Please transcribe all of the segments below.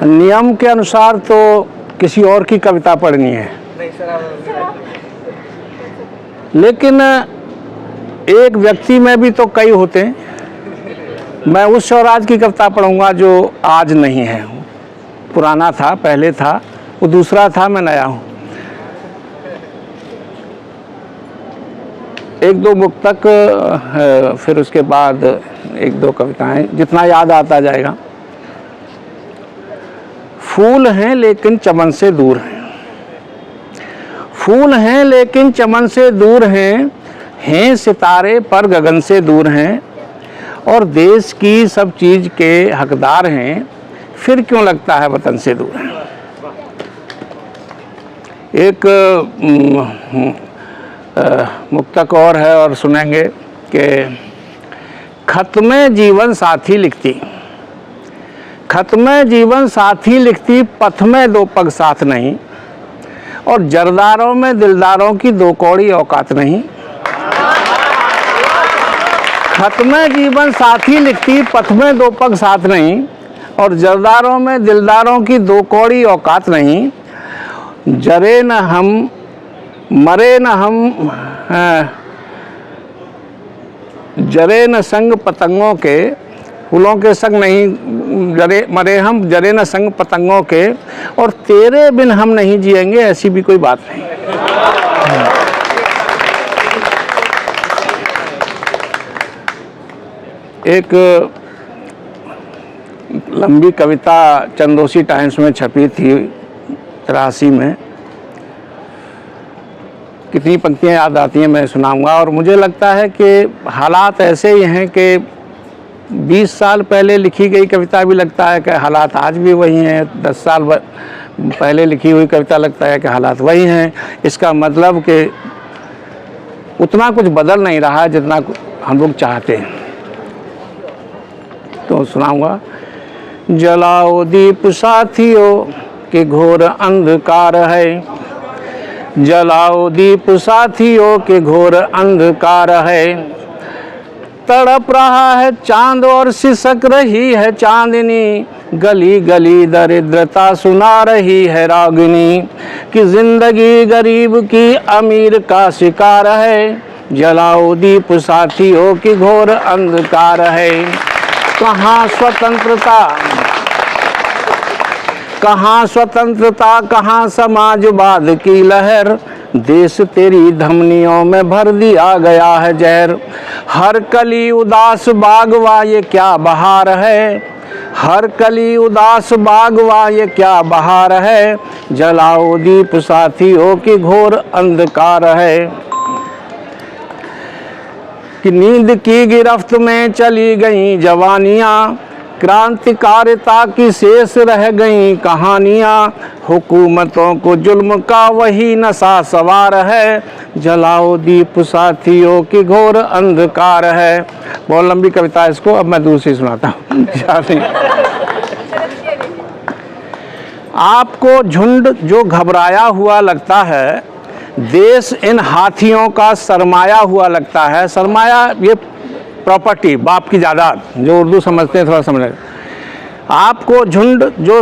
नियम के अनुसार तो किसी और की कविता पढ़नी है, लेकिन एक व्यक्ति में भी तो कई होते हैं। मैं उस स्वराज की कविता पढ़ूंगा जो आज नहीं है, पुराना था, पहले था, वो दूसरा था, मैं नया हूँ। एक दो मुक्तक, फिर उसके बाद एक दो कविताएं, जितना याद आता जाएगा। फूल हैं लेकिन चमन से दूर हैं, फूल हैं लेकिन चमन से दूर हैं सितारे पर गगन से दूर हैं, और देश की सब चीज़ के हकदार हैं, फिर क्यों लगता है वतन से दूर हैं। एक मुक्तक और है और सुनेंगे कि खत्म जीवन साथी लिखती, खत्म जीवन साथी लिखती, पथ में दो पग साथ नहीं, और जरदारों में दिलदारों की दो कौड़ी औकात नहीं। खत्म जीवन साथी लिखती, पथ में दो पग साथ नहीं, और जरदारों में दिलदारों की दो कौड़ी औकात नहीं। जरे न हम मरे न हम, जरे न संग पतंगों के, फूलों के संग नहीं जरे मरे हम, जरे न संग पतंगों के, और तेरे बिन हम नहीं जिएंगे, ऐसी भी कोई बात नहीं। एक लंबी कविता चंदोसी टाइम्स में छपी थी 83 में, कितनी पंक्तियां याद आती हैं मैं सुनाऊंगा। और मुझे लगता है कि हालात ऐसे ही हैं कि 20 साल पहले लिखी गई कविता भी लगता है कि हालात आज भी वही हैं, 10 साल पहले लिखी हुई कविता लगता है कि हालात वही हैं। इसका मतलब कि उतना कुछ बदल नहीं रहा है जितना हम लोग चाहते हैं। तो सुनाऊंगा। जलाओ दीप साथियों के घोर अंधकार है, जलाओ दीप साथियों के घोर अंधकार है, तड़प रहा है चांद और सिसक रही है चांदनी, गली गली दरिद्रता सुना रही है रागिनी, कि जिंदगी गरीब की अमीर का शिकार है, जलाओ दीप साथियों की घोर अंधकार है। कहाँ स्वतंत्रता, कहाँ स्वतंत्रता, कहाँ समाजवाद की लहर, देश तेरी धमनियों में भर दिया गया है जहर। हर कली उदास बागवा ये क्या बहार है, हर कली उदास बागवा ये क्या बहार है, जलाओ दीप साथियों की घोर अंधकार है। कि नींद की गिरफ्त में चली गई जवानियाँ, क्रांतिकारिता की शेष रह गई कहानियाँ, हुकूमतों को जुल्म का वही नशा सवार है, जलाओ दीप साथियों की घोर अंधकार है। बहुत लंबी कविता है, इसको अब मैं दूसरी सुनाता हूँ। आपको झुंड जो घबराया हुआ लगता है, देश इन हाथियों का सरमाया हुआ लगता है। सरमाया ये प्रॉपर्टी, बाप की जायदाद, जो उर्दू समझते हैं थोड़ा समझ। आपको झुंड जो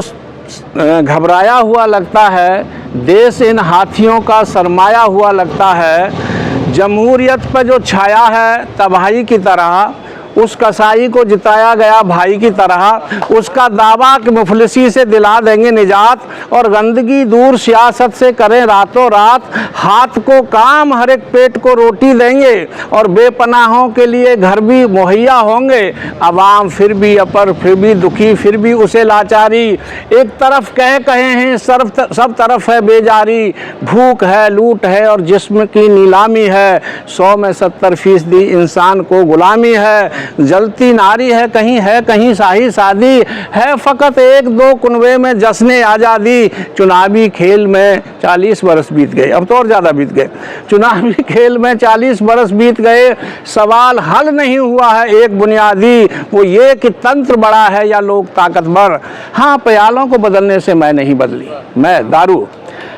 घबराया हुआ लगता है, देश इन हाथियों का सरमाया हुआ लगता है। जमहूरियत पर जो छाया है तबाही की तरह, उस कसाई को जिताया गया भाई की तरह, उसका दावा कि मुफलिसी से दिला देंगे निजात, और गंदगी दूर सियासत से करें रातों रात, हाथ को काम हर एक पेट को रोटी देंगे, और बेपनाहों के लिए घर भी मुहैया होंगे। अवाम फिर भी अपर, फिर भी दुखी, फिर भी उसे लाचारी, एक तरफ कहे हैं सब तरफ है बेजारी, भूख है, लूट है और जिस्म की नीलामी है, 100 में 70% इंसान को गुलामी है। जलती नारी है कहीं शाही शादी है, फ़कत एक दो कुनवे में जश्न आज़ादी। चुनावी खेल में 40 बरस बीत गए, अब तो और ज़्यादा बीत गए। चुनावी खेल में 40 बरस बीत गए, सवाल हल नहीं हुआ है एक बुनियादी, वो ये कि तंत्र बड़ा है या लोग ताकतवर। हाँ, प्यालों को बदलने से मैं नहीं बदली, मैं दारू।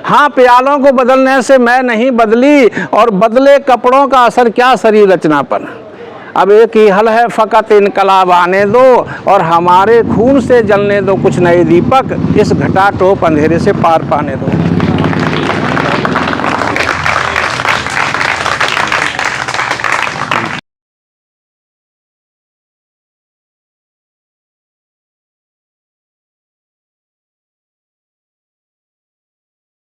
हाँ, प्यालों को बदलने से मैं नहीं बदली, और बदले कपड़ों का असर क्या शरीर रचनापन। अब एक ही हल है, फ़कत इनकलाब आने दो और हमारे खून से जलने दो कुछ नए दीपक, इस घटा टोप अंधेरे से पार पाने दो।